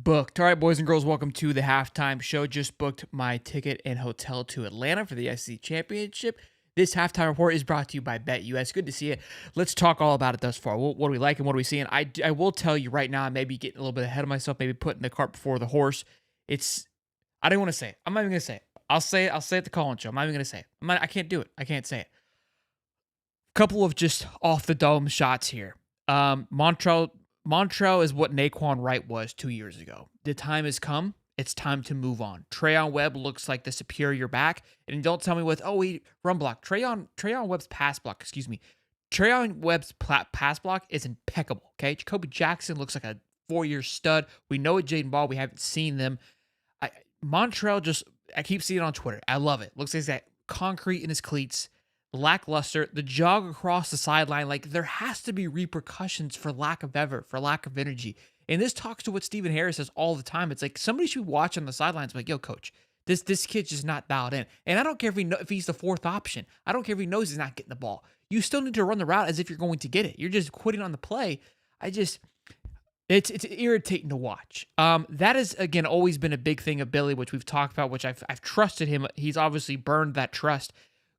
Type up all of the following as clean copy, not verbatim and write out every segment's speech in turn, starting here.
booked. All right, boys and girls, welcome to the halftime show. Just booked my ticket and hotel to Atlanta for the SEC Championship. This halftime report is brought to you by BetUS. Good to see it. Let's talk all about it thus far. What do we like and what are we seeing? I will tell you right now, I may be getting a little bit ahead of myself, maybe putting the cart before the horse. I don't want to say it. I'm not even going to say it. I'll say it at the call-in show. I'm not even going to say it. I can't do it. I can't say it. Couple of just off-the-dome shots here. Montrell is what Naquan Wright was 2 years ago. The time has come. It's time to move on. Trayon Webb looks like the superior back. And don't tell me run block. Trayon Webb's pass block, Trayon Webb's pass block is impeccable, okay? Jacoby Jackson looks like a 4-year stud. We know it, Jaden Ball. We haven't seen them. Montrell I keep seeing it on Twitter. I love it. Looks like he's got concrete in his cleats. Lackluster, the jog across the sideline, like there has to be repercussions for lack of energy. And this talks to what Stephen Harris says all the time. It's like somebody should watch on the sidelines like, yo, coach, this kid's just not dialed in. And I don't care if he's the fourth option. I don't care if he knows he's not getting the ball. You still need to run the route as if you're going to get it. You're just quitting on the play. It's irritating to watch. That has, again, always been a big thing of Billy, which we've talked about, which I've trusted him. He's obviously burned that trust.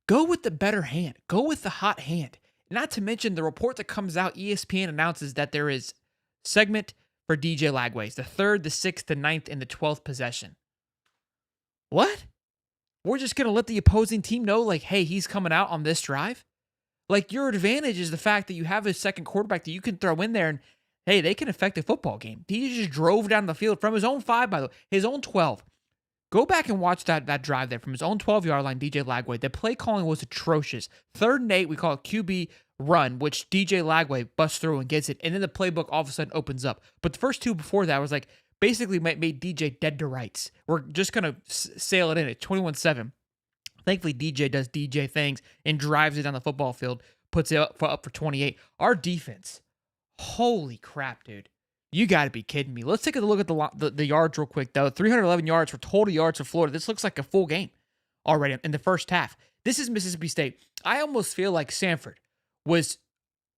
Go with the better hand. Go with the hot hand. Not to mention the report that comes out, ESPN announces that there is segment for DJ Lagways, the 3rd, the 6th, the 9th, and the 12th possession. What? We're just going to let the opposing team know, like, hey, he's coming out on this drive? Like, your advantage is the fact that you have a second quarterback that you can throw in there and, hey, they can affect a football game. He just drove down the field from his own 5, by the way, his own 12. Go back and watch that drive there from his own 12-yard line, DJ Lagway. The play calling was atrocious. 3rd and 8, we call it QB run, which DJ Lagway busts through and gets it. And then the playbook all of a sudden opens up. But the first two before that was like basically made DJ dead to rights. We're just going to sail it in at 21-7. Thankfully, DJ does DJ things and drives it down the football field, puts it up for 28. Our defense, holy crap, dude. You got to be kidding me. Let's take a look at the yards real quick, though. 311 yards for total yards for Florida. This looks like a full game already in the first half. This is Mississippi State. I almost feel like Samford was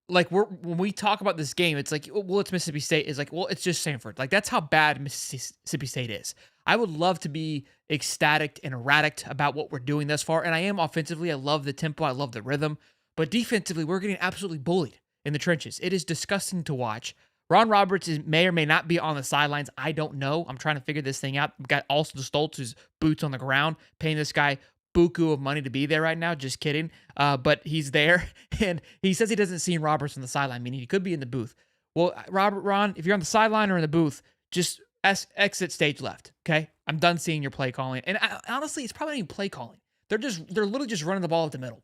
like, when we talk about this game, it's like, well, it's Mississippi State. It's like, well, it's just Samford. Like, that's how bad Mississippi State is. I would love to be ecstatic and erratic about what we're doing thus far, and I am offensively. I love the tempo. I love the rhythm. But defensively, we're getting absolutely bullied in the trenches. It is disgusting to watch. Ron Roberts may or may not be on the sidelines. I don't know. I'm trying to figure this thing out. We've got Alston Stoltz, who's boots on the ground, paying this guy buku of money to be there right now. Just kidding. But he's there, and he says he doesn't see Roberts on the sideline, meaning he could be in the booth. Well, Ron, if you're on the sideline or in the booth, just exit stage left, okay? I'm done seeing your play calling. And honestly, it's probably not even play calling. They're literally just running the ball up the middle,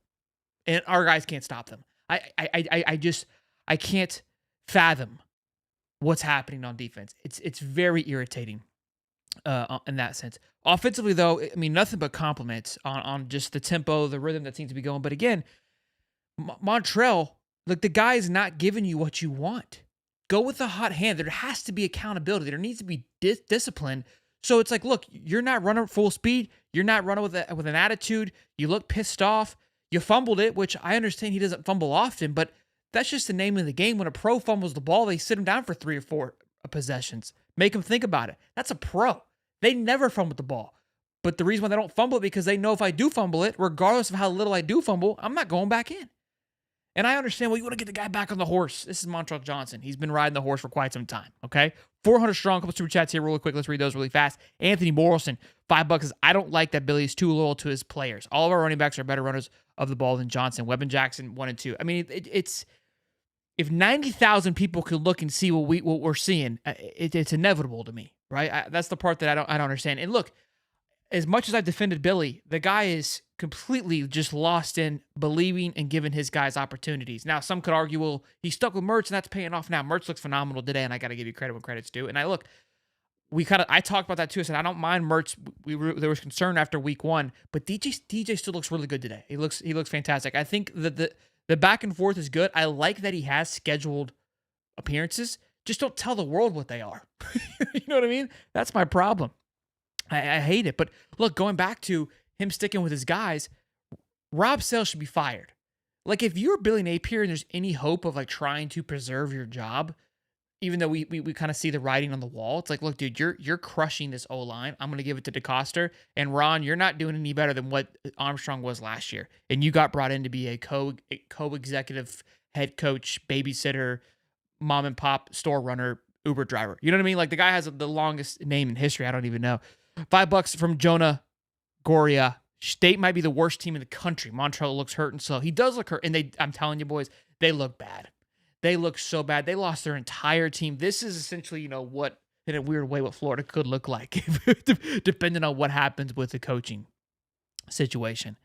and our guys can't stop them. I can't fathom what's happening on defense. It's very irritating in that sense. Offensively, though, I mean, nothing but compliments on just the tempo, the rhythm that seems to be going. But again, Montrell, like, the guy is not giving you what you want. Go with the hot hand. There has to be accountability. There needs to be discipline. So it's like, look, you're not running full speed. You're not running with an attitude. You look pissed off. You fumbled it, which I understand he doesn't fumble often, but that's just the name of the game. When a pro fumbles the ball, they sit him down for 3 or 4 possessions. Make him think about it. That's a pro. They never fumble the ball. But the reason why they don't fumble it, because they know if I do fumble it, regardless of how little I do fumble, I'm not going back in. And I understand, well, you want to get the guy back on the horse. This is Montrell Johnson. He's been riding the horse for quite some time, okay? 400 strong. Couple super chats here really quick. Let's read those really fast. Anthony Morrison, $5 says, I don't like that Billy is too loyal to his players. All of our running backs are better runners of the ball than Johnson. Webb and Jackson, 1 and 2. I mean, it's... If 90,000 people could look and see what we're seeing, it's inevitable to me, right? That's the part that I don't understand. And look, as much as I've defended Billy, the guy is completely just lost in believing and giving his guys opportunities. Now, some could argue, well, he's stuck with Mertz and that's paying off now. Mertz looks phenomenal today, and I got to give you credit when credit's due. And I talked about that too. I said I don't mind Mertz. There was concern after week 1, but DJ still looks really good today. He looks fantastic. I think that the back and forth is good. I like that he has scheduled appearances. Just don't tell the world what they are. You know what I mean? That's my problem. I hate it. But look, going back to him sticking with his guys, Rob Sale should be fired. Like, if you're Billy Napier and there's any hope of like trying to preserve your job, even though we kind of see the writing on the wall, it's like, look, dude, you're crushing this O line. I'm gonna give it to DeCoster. And Ron, you're not doing any better than what Armstrong was last year. And you got brought in to be a co-executive head coach, babysitter, mom and pop store runner, Uber driver. You know what I mean? Like the guy has the longest name in history. I don't even know. $5 from Jonah Goria. State might be the worst team in the country. Montreal looks hurt and slow. He does look hurt. And I'm telling you, boys, they look bad. They look so bad. They lost their entire team. This is essentially, what, in a weird way, what Florida could look like, depending on what happens with the coaching situation.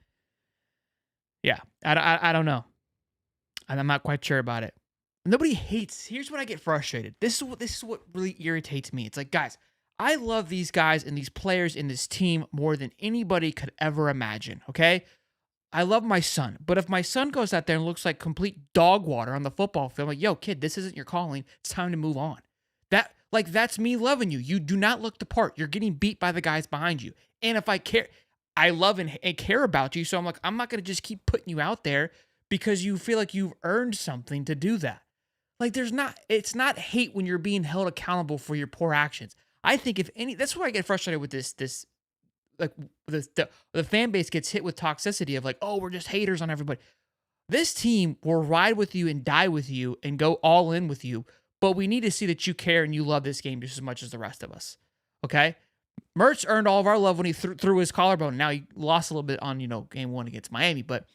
Yeah, I don't know. And I'm not quite sure about it. Nobody hates. Here's when I get frustrated. This is what really irritates me. It's like, guys, I love these guys and these players in this team more than anybody could ever imagine, okay? I love my son, but if my son goes out there and looks like complete dog water on the football field, like, yo, kid, this isn't your calling. It's time to move on. That's me loving you. You do not look the part. You're getting beat by the guys behind you. And if I care, I love and care about you, so I'm like, I'm not going to just keep putting you out there because you feel like you've earned something to do that. Like, it's not hate when you're being held accountable for your poor actions. I think that's why I get frustrated with this like the fan base gets hit with toxicity of like, oh, we're just haters on everybody. This team will ride with you and die with you and go all in with you, but we need to see that you care and you love this game just as much as the rest of us. Okay? Mertz earned all of our love when he threw his collarbone. Now he lost a little bit on, game 1 against Miami, but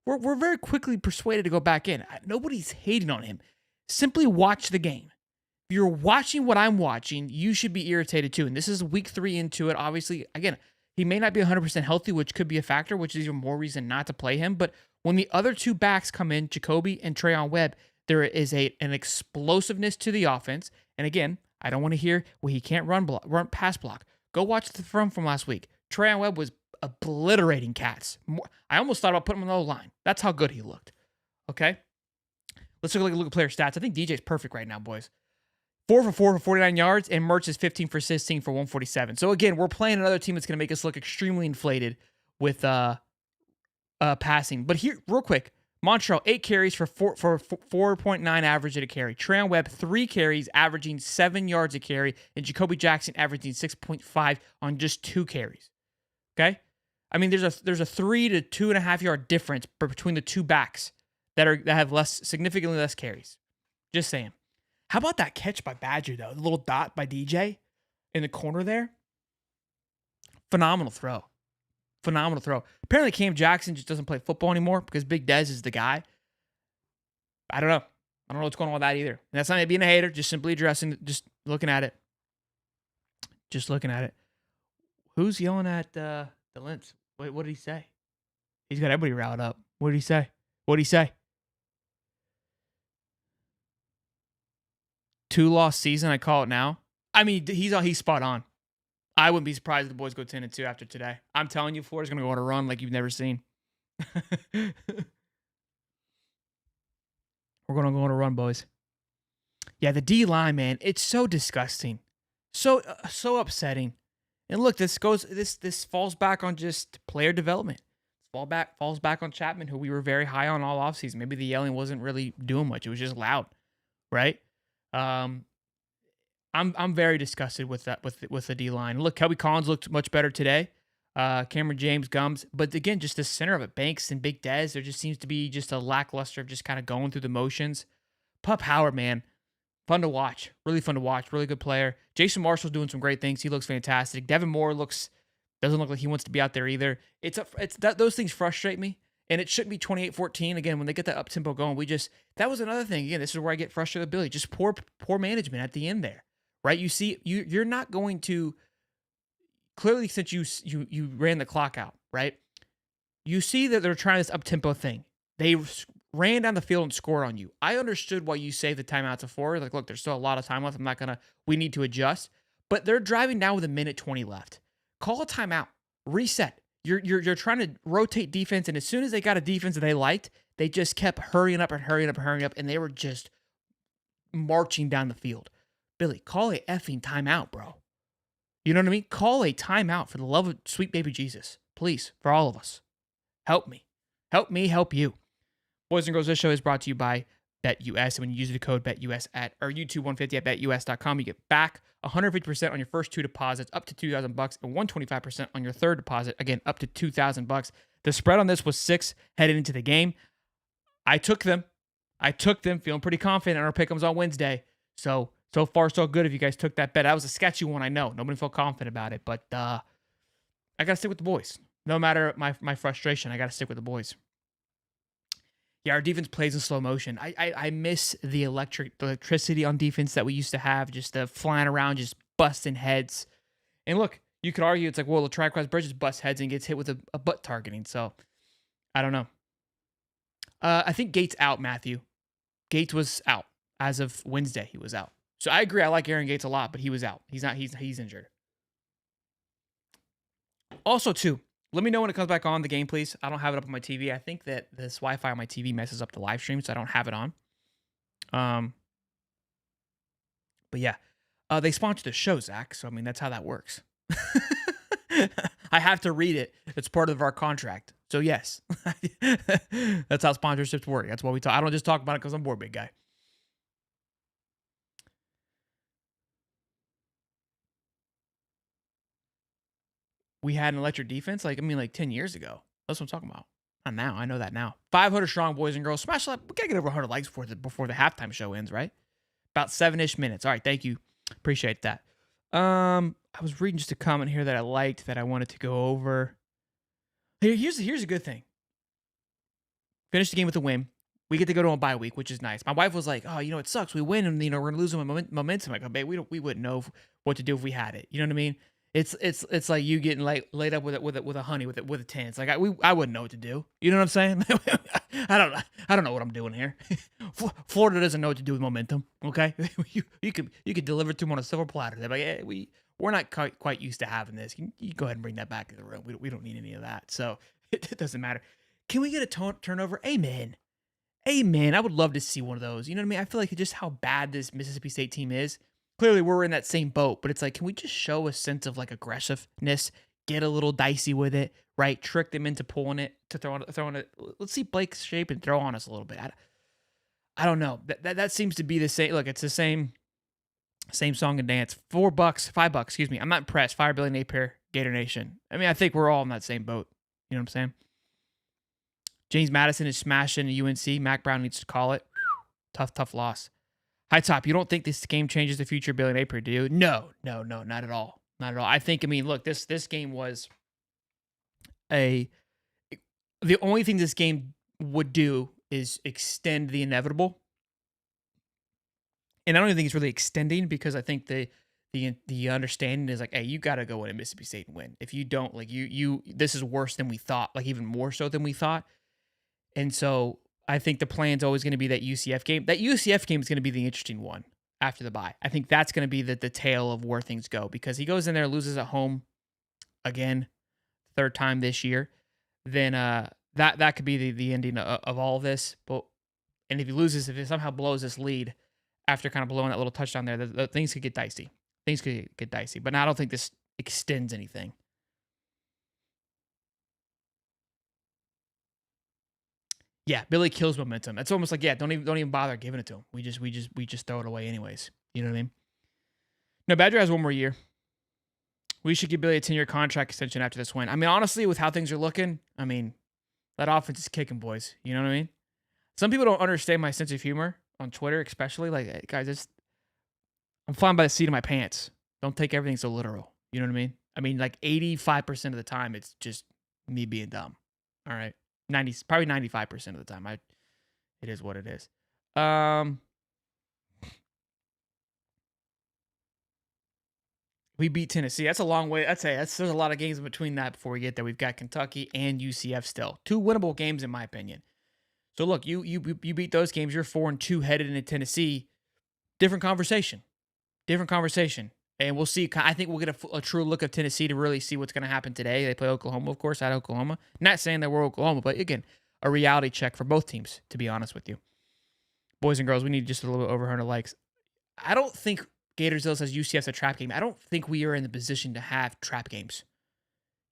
we're very quickly persuaded to go back in. Nobody's hating on him. Simply watch the game. If you're watching what I'm watching, you should be irritated too. And this is week 3 into it. Obviously, again, he may not be 100% healthy, which could be a factor, which is even more reason not to play him. But when the other two backs come in, Jacoby and Trayon Webb, there is an explosiveness to the offense. And again, I don't want to hear, well, he can't run pass block. Go watch the film from last week. Trayon Webb was obliterating cats. I almost thought about putting him on the line. That's how good he looked. Okay? Let's look at player stats. I think DJ's perfect right now, boys. 4 for 4 for 49 yards, and Mertz is 15 for 16 for 147. So again, we're playing another team that's going to make us look extremely inflated with passing. But here, real quick, Montreal 8 carries for 4.9 average at a carry. Trayon Webb 3 carries, averaging 7 yards a carry, and Jacoby Jackson averaging 6.5 on just 2 carries. Okay, I mean there's a 3 to 2.5 yard difference between the two backs that have significantly less carries. Just saying. How about that catch by Badger, though? The little dot by DJ in the corner there. Phenomenal throw. Apparently, Cam Jackson just doesn't play football anymore because Big Dez is the guy. I don't know what's going on with that either. And that's not being a hater, just simply addressing, just looking at it. Who's yelling at the Lynx? Wait, what did he say? He's got everybody riled up. What did he say? 2-loss season, I call it now. I mean, he's spot on. I wouldn't be surprised if the boys go 10-2 after today. I'm telling you, Florida's going to go on a run like you've never seen. We're going to go on a run, boys. Yeah, the D-line, man, it's so disgusting. So upsetting. And look, this falls back on just player development. Falls back on Chapman, who we were very high on all offseason. Maybe the yelling wasn't really doing much. It was just loud, right? I'm very disgusted with that with the D line. Look, Kelby Collins looked much better today. Cameron James, Gums, but again, just the center of it, Banks and Big Dez. There just seems to be just a lackluster of just kind of going through the motions. Pup Howard, man, fun to watch, really fun to watch, really good player. Jason Marshall's doing some great things. He looks fantastic. Devin Moore doesn't look like he wants to be out there either. Those things frustrate me. And it shouldn't be 28-14. Again, when they get that up-tempo going, that was another thing. Again, this is where I get frustrated with Billy. Just poor management at the end there, right? You see, you're not going to, clearly since you ran the clock out, right? You see that they're trying this up-tempo thing. They ran down the field and scored on you. I understood why you saved the timeouts to 4. Like, look, there's still a lot of time left. We need to adjust. But they're driving down with 1:20 left. Call a timeout. Reset. You're trying to rotate defense, and as soon as they got a defense that they liked, they just kept hurrying up, and they were just marching down the field. Billy, call a effing timeout, bro. You know what I mean? Call a timeout for the love of sweet baby Jesus. Please, for all of us. Help me. Help me help you. Boys and Girls, this show is brought to you by BetUS. And when you use the code BetUS or YouTube150 at BetUS.com, you get back 150% on your first 2 deposits, up to $2,000, and 125% on your third deposit, again, up to $2,000. The spread on this was 6 headed into the game. I took them, feeling pretty confident in our pick'ems on Wednesday. So far, so good if you guys took that bet. That was a sketchy one, I know. Nobody felt confident about it, but I got to stick with the boys. No matter my frustration, I got to stick with the boys. Yeah, our defense plays in slow motion. I miss the electricity on defense that we used to have, just flying around, just busting heads. And look, you could argue it's like, well, the Tri-Cross Bridges busts heads and gets hit with a butt targeting. So, I don't know. I think Gates out, Matthew. Gates was out. As of Wednesday, he was out. So I agree. I like Aaron Gates a lot, but he was out. He's not. He's injured. Also, too, let me know when it comes back on the game, please. I don't have it up on my TV. I think that this Wi-Fi on my TV messes up the live stream, so I don't have it on. But yeah, they sponsored the show, Zach. So I mean, that's how that works. I have to read it. It's part of our contract. So yes, that's how sponsorships work. That's what we talk. I don't just talk about it because I'm bored, big guy. We had an electric defense, like 10 years ago. That's what I'm talking about. Not now. I know that now. 500 strong, boys and girls. Smash like we gotta get over 100 likes before the halftime show ends, right? About 7-ish minutes. All right, thank you. Appreciate that. I was reading just a comment here that I liked that I wanted to go over. Here's a good thing. Finish the game with a win. We get to go to a bye week, which is nice. My wife was like, "Oh, it sucks. We win, and we're gonna lose momentum." Like, oh, babe, we wouldn't know what to do if we had it. You know what I mean? It's like you getting laid up with a honey with a 10. It's like I wouldn't know what to do. You know what I'm saying? I don't know what I'm doing here. Florida doesn't know what to do with momentum. Okay, you could deliver to them on a silver platter. They're like, hey, we're not quite used to having this. You go ahead and bring that back to the room. We don't need any of that. So it doesn't matter. Can we get a turnover? Amen. I would love to see one of those. You know what I mean? I feel like just how bad this Mississippi State team is. Clearly, we're in that same boat, but it's like, can we just show a sense of like aggressiveness, get a little dicey with it, right? Trick them into pulling it, to throwing it. Let's see Blake's shape and throw on us a little bit. I don't know. That seems to be the same. Look, it's the same song and dance. $5, excuse me. I'm not impressed. Fire Billy Napier, Gator Nation. I mean, I think we're all in that same boat. You know what I'm saying? James Madison is smashing UNC. Mac Brown needs to call it. Tough loss. High Top, you don't think this game changes the future of Billy Napier, do you? No, not at all. Not at all. I think, look, this game was the only thing this game would do is extend the inevitable. And I don't even think it's really extending because I think the understanding is like, hey, you got to go into Mississippi State and win. If you don't, like this is worse than we thought, like even more so than we thought. And so I think the plan's always going to be that UCF game. That UCF game is going to be the interesting one after the bye. I think that's going to be the tale of where things go because he goes in there and loses at home again, third time this year. Then that could be the ending of all of this. And if he loses, if he somehow blows this lead after kind of blowing that little touchdown there, the things could get dicey. But I don't think this extends anything. Yeah, Billy kills momentum. It's almost like, yeah, don't even bother giving it to him. We just throw it away anyways. You know what I mean? No, Badger has one more year. We should give Billy a 10-year contract extension after this win. Honestly, with how things are looking, that offense is kicking, boys. You know what I mean? Some people don't understand my sense of humor on Twitter, especially. Like, guys, I'm flying by the seat of my pants. Don't take everything so literal. You know what I mean? Like 85% of the time, it's just me being dumb. All right. Probably 95% of the time. It is what it is. We beat Tennessee. That's a long way. There's a lot of games in between that before we get there. We've got Kentucky and UCF still. 2 winnable games in my opinion. So look, you beat those games. You're 4-2 headed into Tennessee. Different conversation. And we'll see. I think we'll get a true look of Tennessee to really see what's going to happen today. They play Oklahoma, of course, at Oklahoma. Not saying that we're Oklahoma, but again, a reality check for both teams, to be honest with you. Boys and girls, we need just a little bit over 100 likes. I don't think Gatorsville says UCF's a trap game. I don't think we are in the position to have trap games.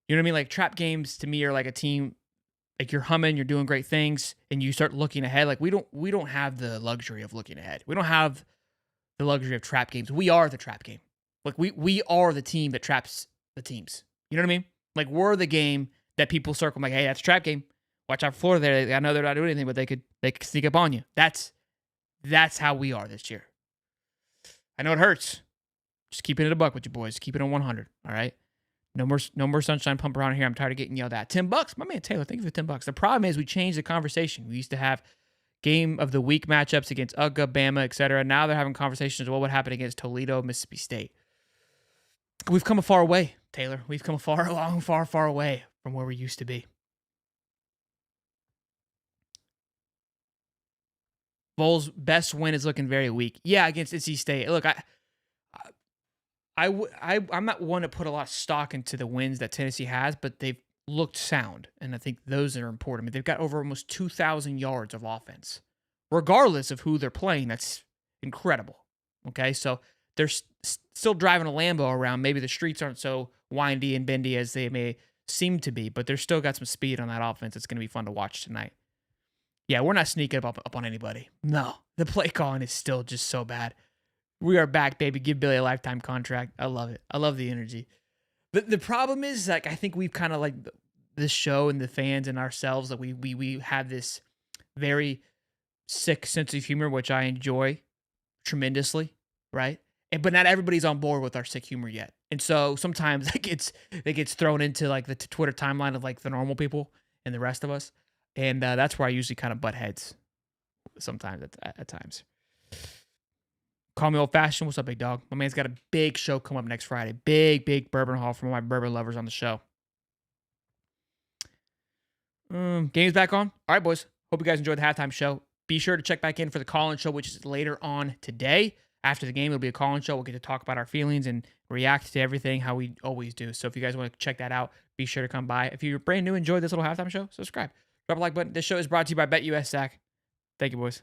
You know what I mean? Like, trap games to me are like a team like you're humming, you're doing great things, and you start looking ahead. Like we don't have the luxury of looking ahead. We don't have the luxury of trap games. We are the trap game. Like we are the team that traps the teams. You know what I mean? Like we're the game that people circle like, hey, that's a trap game. Watch out for Florida there. I know they're not doing anything, but they could sneak up on you. That's how we are this year. I know it hurts. Just keeping it a buck with you boys. Keep it on 100. All right. No more sunshine pump around here. I'm tired of getting yelled at. $10, my man Taylor. Thank you for the $10. The problem is we changed the conversation. We used to have game of the week matchups against UGA, Bama, etc. Now they're having conversations. What would happen against Toledo, Mississippi State? We've come a far way, Taylor. We've come far away from where we used to be. Vols' best win is looking very weak. Yeah, against NC State. Look, I'm not one to put a lot of stock into the wins that Tennessee has, but they've looked sound, and I think those are important. I mean, they've got over almost 2,000 yards of offense, regardless of who they're playing. That's incredible. Okay, so they're still driving a Lambo around. Maybe the streets aren't so windy and bendy as they may seem to be, but they're still got some speed on that offense. It's going to be fun to watch tonight. Yeah, we're not sneaking up on anybody. No, the play calling is still just so bad. We are back, baby. Give Billy a lifetime contract. I love it. I love the energy. The problem is, like, I think we've kind of like this show and the fans and ourselves that we have this very sick sense of humor, which I enjoy tremendously, right? But not everybody's on board with our sick humor yet, and so sometimes it gets thrown into like the Twitter timeline of like the normal people and the rest of us, and that's where I usually kind of butt heads sometimes at times. Call me old fashioned. What's up, big dog? My man's got a big show come up next Friday. Big bourbon haul from my bourbon lovers on the show. Game's back on. All right, boys. Hope you guys enjoyed the halftime show. Be sure to check back in for the call-in show, which is later on today. After the game, it'll be a call-in show. We'll get to talk about our feelings and react to everything how we always do. So if you guys want to check that out, be sure to come by. If you're brand new, enjoy this little halftime show, subscribe. Drop a like button. This show is brought to you by BetUS, Zach. Thank you, boys.